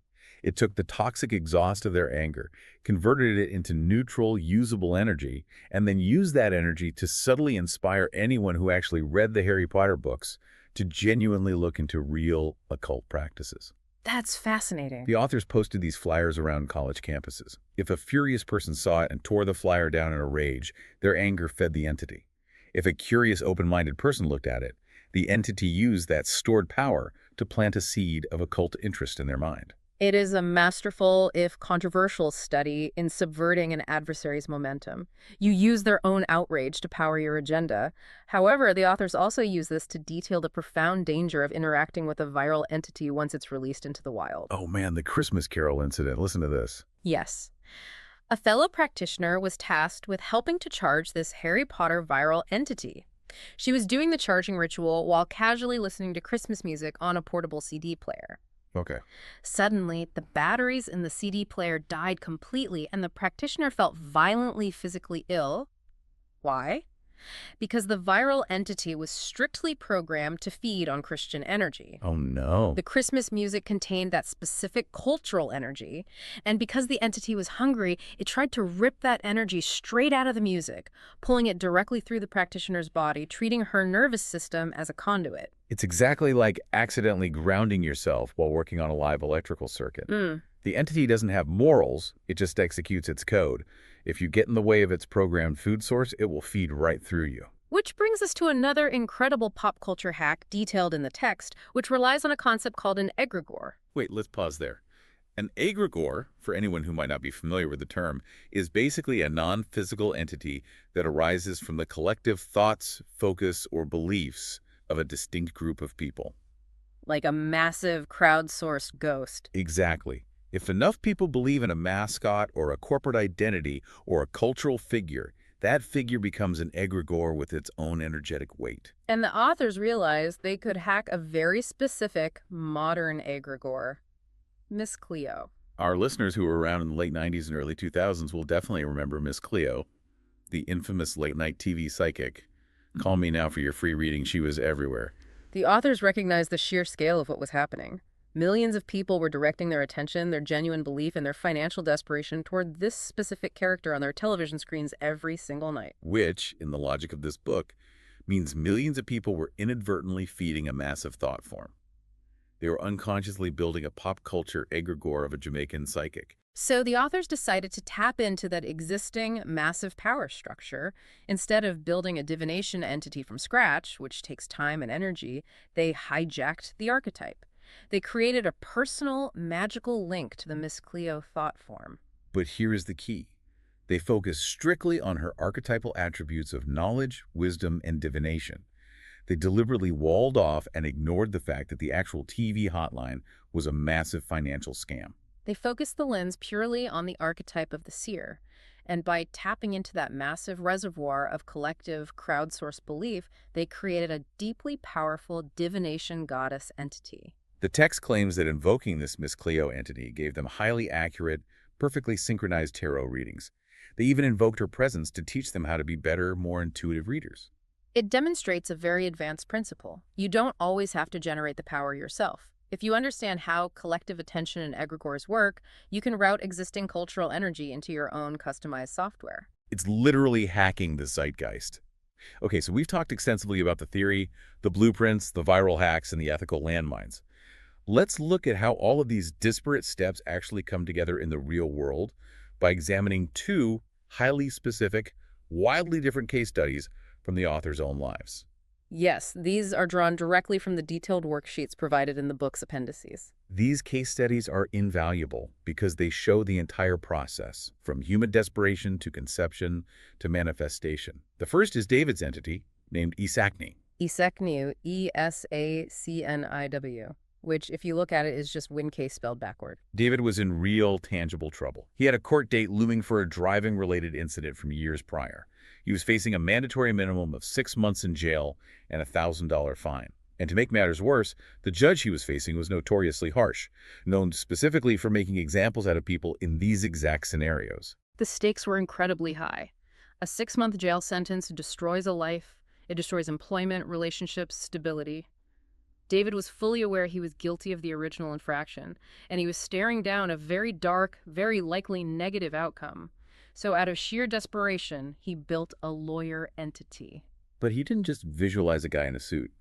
It took the toxic exhaust of their anger, converted it into neutral, usable energy, and then used that energy to subtly inspire anyone who actually read the Harry Potter books to genuinely look into real occult practices. That's fascinating. The authors posted these flyers around college campuses. If a furious person saw it and tore the flyer down in a rage, their anger fed the entity. If a curious, open-minded person looked at it, the entity used that stored power to plant a seed of occult interest in their mind. It is a masterful, if controversial, study in subverting an adversary's momentum. You use their own outrage to power your agenda. However, the authors also use this to detail the profound danger of interacting with a viral entity once it's released into the wild. Oh man, the Christmas Carol incident. Listen to this. Yes. A fellow practitioner was tasked with helping to charge this Harry Potter viral entity. She was doing the charging ritual while casually listening to Christmas music on a portable CD player. Okay. Suddenly, the batteries in the CD player died completely, and the practitioner felt violently physically ill. Why? Because the viral entity was strictly programmed to feed on Christian energy. Oh no. The Christmas music contained that specific cultural energy, and because the entity was hungry, it tried to rip that energy straight out of the music, pulling it directly through the practitioner's body, treating her nervous system as a conduit. It's exactly like accidentally grounding yourself while working on a live electrical circuit. The entity doesn't have morals, it just executes its code. If you get in the way of its programmed food source, it will feed right through you. Which brings us to another incredible pop culture hack detailed in the text, which relies on a concept called an egregore. Wait, let's pause there. An egregore, for anyone who might not be familiar with the term, is basically a non-physical entity that arises from the collective thoughts, focus, or beliefs of a distinct group of people. Like a massive crowdsourced ghost. Exactly. If enough people believe in a mascot or a corporate identity or a cultural figure, that figure becomes an egregore with its own energetic weight. And the authors realized they could hack a very specific modern egregore. Miss Cleo. Our listeners who were around in the late 90s and early 2000s will definitely remember Miss Cleo, the infamous late-night TV psychic. Call me now for your free reading. She was everywhere. The authors recognized the sheer scale of what was happening. Millions of people were directing their attention, their genuine belief, and their financial desperation toward this specific character on their television screens every single night. Which, in the logic of this book, means millions of people were inadvertently feeding a massive thought form. They were unconsciously building a pop culture egregore of a Jamaican psychic. So the authors decided to tap into that existing massive power structure. Instead of building a divination entity from scratch, which takes time and energy, they hijacked the archetype. They created a personal, magical link to the Miss Cleo thought form. But here is the key. They focused strictly on her archetypal attributes of knowledge, wisdom, and divination. They deliberately walled off and ignored the fact that the actual TV hotline was a massive financial scam. They focused the lens purely on the archetype of the seer. And by tapping into that massive reservoir of collective, crowdsourced belief, they created a deeply powerful divination goddess entity. The text claims that invoking this Miss Cleo entity gave them highly accurate, perfectly synchronized tarot readings. They even invoked her presence to teach them how to be better, more intuitive readers. It demonstrates a very advanced principle. You don't always have to generate the power yourself. If you understand how collective attention and egregores work, you can route existing cultural energy into your own customized software. It's literally hacking the zeitgeist. Okay, so we've talked extensively about the theory, the blueprints, the viral hacks, and the ethical landmines. Let's look at how all of these disparate steps actually come together in the real world by examining two highly specific, wildly different case studies from the author's own lives. Yes, these are drawn directly from the detailed worksheets provided in the book's appendices. These case studies are invaluable because they show the entire process, from human desperation to conception to manifestation. The first is David's entity, named Isacny. Isacniw, Esacniw, which, if you look at it, is just Wincase spelled backward. David was in real, tangible trouble. He had a court date looming for a driving-related incident from years prior. He was facing a mandatory minimum of 6 months in jail and a $1,000 fine. And to make matters worse, the judge he was facing was notoriously harsh, known specifically for making examples out of people in these exact scenarios. The stakes were incredibly high. A 6-month jail sentence destroys a life. It destroys employment, relationships, stability. David was fully aware he was guilty of the original infraction, and he was staring down a very dark, very likely negative outcome. So out of sheer desperation, he built a lawyer entity. But he didn't just visualize a guy in a suit.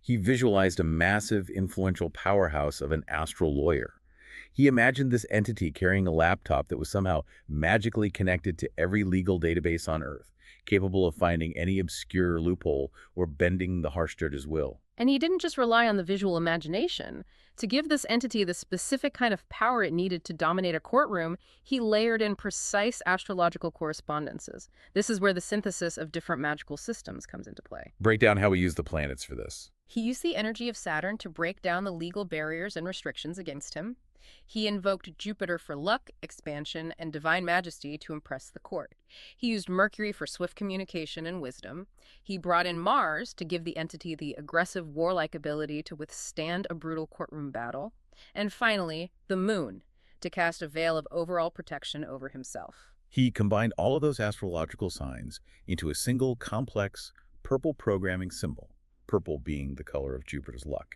He visualized a massive, influential powerhouse of an astral lawyer. He imagined this entity carrying a laptop that was somehow magically connected to every legal database on Earth, capable of finding any obscure loophole or bending the harsh judge's will. And he didn't just rely on the visual imagination. To give this entity the specific kind of power it needed to dominate a courtroom, he layered in precise astrological correspondences. This is where the synthesis of different magical systems comes into play. Break down how we use the planets for this. He used the energy of Saturn to break down the legal barriers and restrictions against him. He invoked Jupiter for luck, expansion, and divine majesty to impress the court. He used Mercury for swift communication and wisdom. He brought in Mars to give the entity the aggressive, warlike ability to withstand a brutal courtroom battle. And finally, the Moon, to cast a veil of overall protection over himself. He combined all of those astrological signs into a single complex purple programming symbol, purple being the color of Jupiter's luck.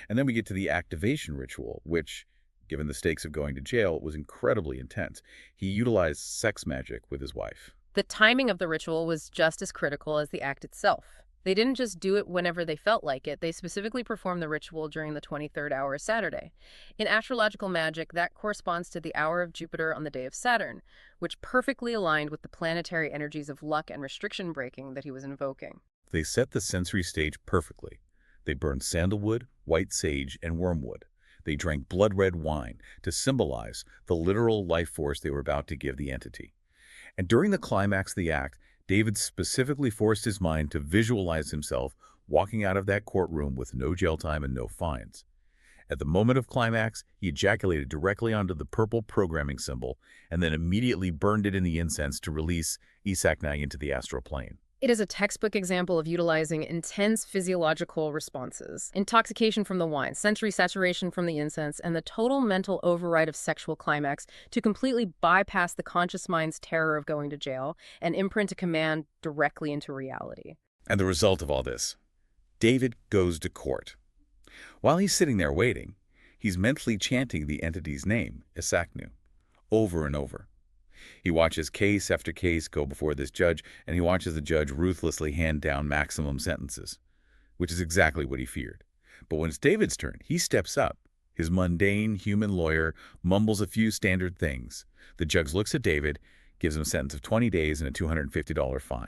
And then we get to the activation ritual, which, given the stakes of going to jail, was incredibly intense. He utilized sex magic with his wife. The timing of the ritual was just as critical as the act itself. They didn't just do it whenever they felt like it. They specifically performed the ritual during the 23rd hour of Saturday. In astrological magic, that corresponds to the hour of Jupiter on the day of Saturn, which perfectly aligned with the planetary energies of luck and restriction breaking that he was invoking. They set the sensory stage perfectly. They burned sandalwood, white sage, and wormwood. They drank blood-red wine to symbolize the literal life force they were about to give the entity. And during the climax of the act, David specifically forced his mind to visualize himself walking out of that courtroom with no jail time and no fines. At the moment of climax, he ejaculated directly onto the purple programming symbol and then immediately burned it in the incense to release Isacny into the astral plane. It is a textbook example of utilizing intense physiological responses, intoxication from the wine, sensory saturation from the incense, and the total mental override of sexual climax to completely bypass the conscious mind's terror of going to jail and imprint a command directly into reality. And the result of all this? David goes to court. While he's sitting there waiting, he's mentally chanting the entity's name, Isacny, over and over. He watches case after case go before this judge, and he watches the judge ruthlessly hand down maximum sentences, which is exactly what he feared. But when it's David's turn, he steps up. His mundane human lawyer mumbles a few standard things. The judge looks at David, gives him a sentence of 20 days and a $250 fine.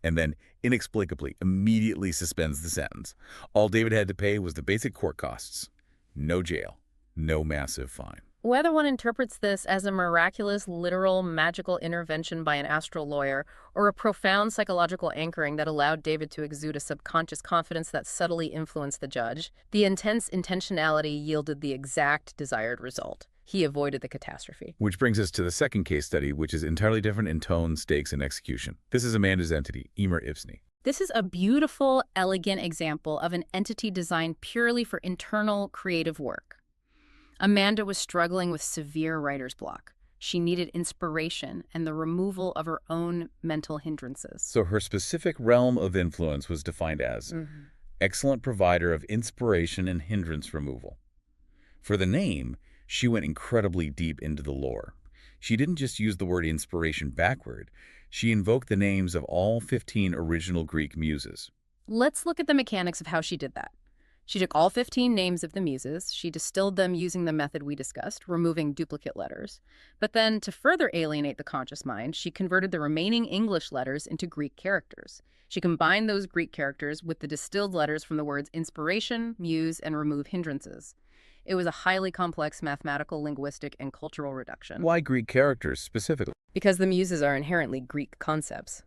And then, inexplicably, immediately suspends the sentence. All David had to pay was the basic court costs. No jail, no massive fine. Whether one interprets this as a miraculous, literal, magical intervention by an astral lawyer or a profound psychological anchoring that allowed David to exude a subconscious confidence that subtly influenced the judge, the intense intentionality yielded the exact desired result. He avoided the catastrophe. Which brings us to the second case study, which is entirely different in tone, stakes, and execution. This is Amanda's entity, Emer Ipsney. This is a beautiful, elegant example of an entity designed purely for internal, creative work. Amanda was struggling with severe writer's block. She needed inspiration and the removal of her own mental hindrances. So her specific realm of influence was defined as excellent provider of inspiration and hindrance removal. For the name, she went incredibly deep into the lore. She didn't just use the word inspiration backward. She invoked the names of all 15 original Greek muses. Let's look at the mechanics of how she did that. She took all 15 names of the muses, she distilled them using the method we discussed, removing duplicate letters. But then, to further alienate the conscious mind, she converted the remaining English letters into Greek characters. She combined those Greek characters with the distilled letters from the words inspiration, muse, and remove hindrances. It was a highly complex mathematical, linguistic, and cultural reduction. Why Greek characters specifically? Because the muses are inherently Greek concepts.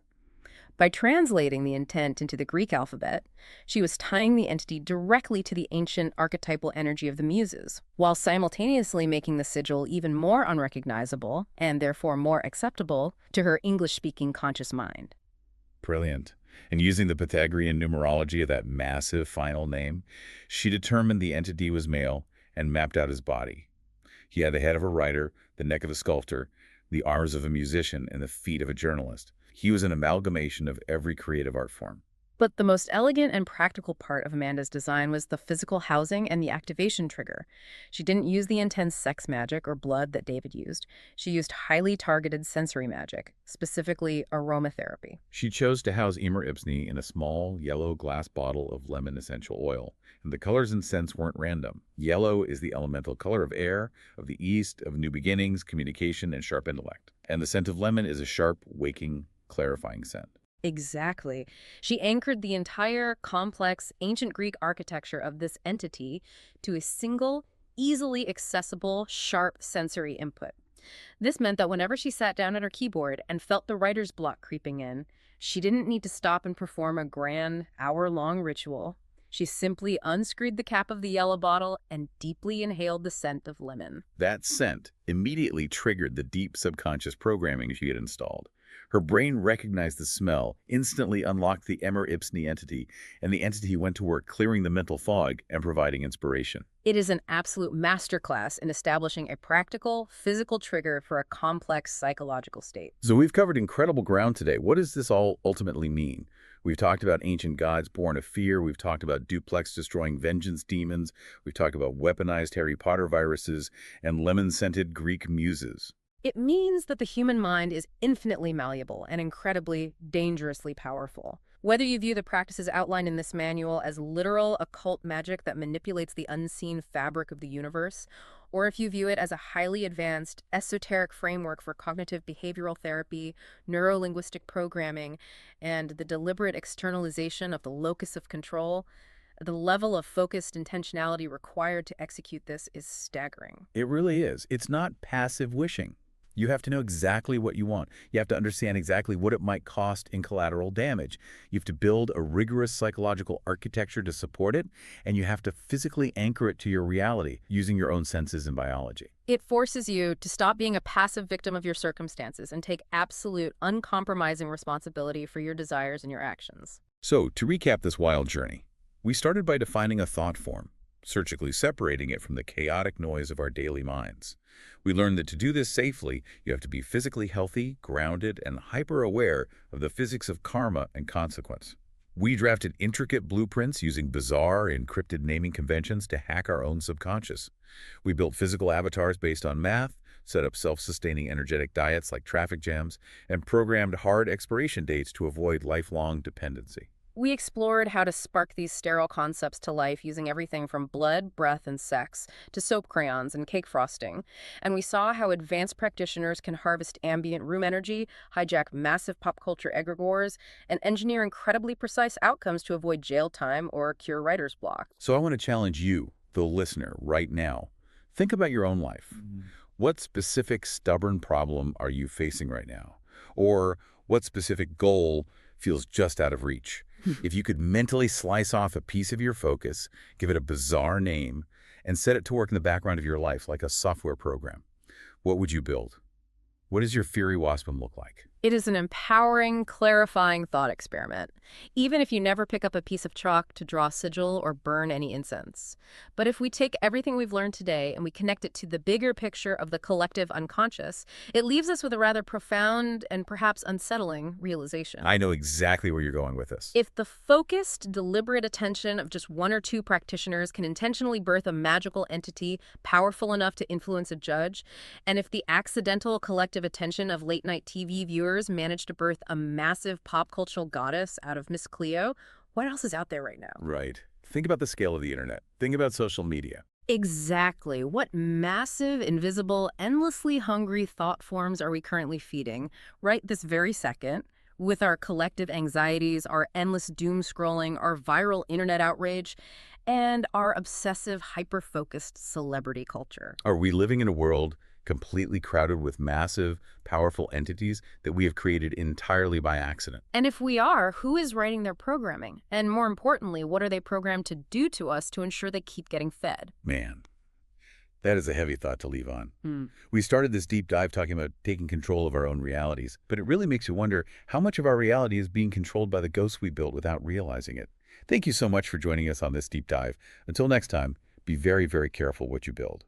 By translating the intent into the Greek alphabet, she was tying the entity directly to the ancient archetypal energy of the muses, while simultaneously making the sigil even more unrecognizable, and therefore more acceptable, to her English-speaking conscious mind. Brilliant. And using the Pythagorean numerology of that massive final name, she determined the entity was male and mapped out his body. He had the head of a writer, the neck of a sculptor, the arms of a musician, and the feet of a journalist. He was an amalgamation of every creative art form. But the most elegant and practical part of Amanda's design was the physical housing and the activation trigger. She didn't use the intense sex magic or blood that David used. She used highly targeted sensory magic, specifically aromatherapy. She chose to house Emer Ipsney in a small, yellow glass bottle of lemon essential oil, and the colors and scents weren't random. Yellow is the elemental color of air, of the east, of new beginnings, communication, and sharp intellect. And the scent of lemon is a sharp, waking, clarifying scent. Exactly. She anchored the entire complex ancient Greek architecture of this entity to a single, easily accessible, sharp sensory input. This meant that whenever she sat down at her keyboard and felt the writer's block creeping in, she didn't need to stop and perform a grand, hour-long ritual. She simply unscrewed the cap of the yellow bottle and deeply inhaled the scent of lemon. That scent immediately triggered the deep subconscious programming she had installed. Her brain recognized the smell, instantly unlocked the Emer Ipsney entity, and the entity went to work clearing the mental fog and providing inspiration. It is an absolute masterclass in establishing a practical, physical trigger for a complex psychological state. So we've covered incredible ground today. What does this all ultimately mean? We've talked about ancient gods born of fear. We've talked about duplex destroying vengeance demons. We've talked about weaponized Harry Potter viruses and lemon-scented Greek muses. It means that the human mind is infinitely malleable and incredibly, dangerously powerful. Whether you view the practices outlined in this manual as literal occult magic that manipulates the unseen fabric of the universe, or if you view it as a highly advanced, esoteric framework for cognitive behavioral therapy, neurolinguistic programming, and the deliberate externalization of the locus of control, the level of focused intentionality required to execute this is staggering. It really is. It's not passive wishing. You have to know exactly what you want. You have to understand exactly what it might cost in collateral damage. You have to build a rigorous psychological architecture to support it, and you have to physically anchor it to your reality using your own senses and biology. It forces you to stop being a passive victim of your circumstances and take absolute, uncompromising responsibility for your desires and your actions. So, to recap this wild journey, we started by defining a thought form, surgically separating it from the chaotic noise of our daily minds. We learned that to do this safely, you have to be physically healthy, grounded, and hyper-aware of the physics of karma and consequence. We drafted intricate blueprints using bizarre, encrypted naming conventions to hack our own subconscious. We built physical avatars based on math, set up self-sustaining energetic diets like traffic jams, and programmed hard expiration dates to avoid lifelong dependency. We explored how to spark these sterile concepts to life using everything from blood, breath, and sex to soap crayons and cake frosting. And we saw how advanced practitioners can harvest ambient room energy, hijack massive pop culture egregores, and engineer incredibly precise outcomes to avoid jail time or cure writer's block. So I want to challenge you, the listener, right now. Think about your own life. What specific stubborn problem are you facing right now? Or what specific goal feels just out of reach? If you could mentally slice off a piece of your focus, give it a bizarre name, and set it to work in the background of your life like a software program, what would you build? What does your Fury Waspum look like? It is an empowering, clarifying thought experiment, even if you never pick up a piece of chalk to draw a sigil or burn any incense. But if we take everything we've learned today and we connect it to the bigger picture of the collective unconscious, it leaves us with a rather profound and perhaps unsettling realization. I know exactly where you're going with this. If the focused, deliberate attention of just one or two practitioners can intentionally birth a magical entity powerful enough to influence a judge, and if the accidental collective attention of late-night TV viewers managed to birth a massive pop cultural goddess out of Miss Cleo, what else is out there right now? Right. think about the scale of the internet. Think about social media. Exactly. What massive, invisible, endlessly hungry thought forms are we currently feeding right this very second with our collective anxieties, our endless doom scrolling, our viral internet outrage, and our obsessive, hyper-focused celebrity culture? Are we living in a world completely crowded with massive, powerful entities that we have created entirely by accident? And if we are, who is writing their programming? And more importantly, what are they programmed to do to us to ensure they keep getting fed? Man, that is a heavy thought to leave on. Hmm. We started this deep dive talking about taking control of our own realities, but it really makes you wonder how much of our reality is being controlled by the ghosts we built without realizing it. Thank you so much for joining us on this deep dive. Until next time, be very, very careful what you build.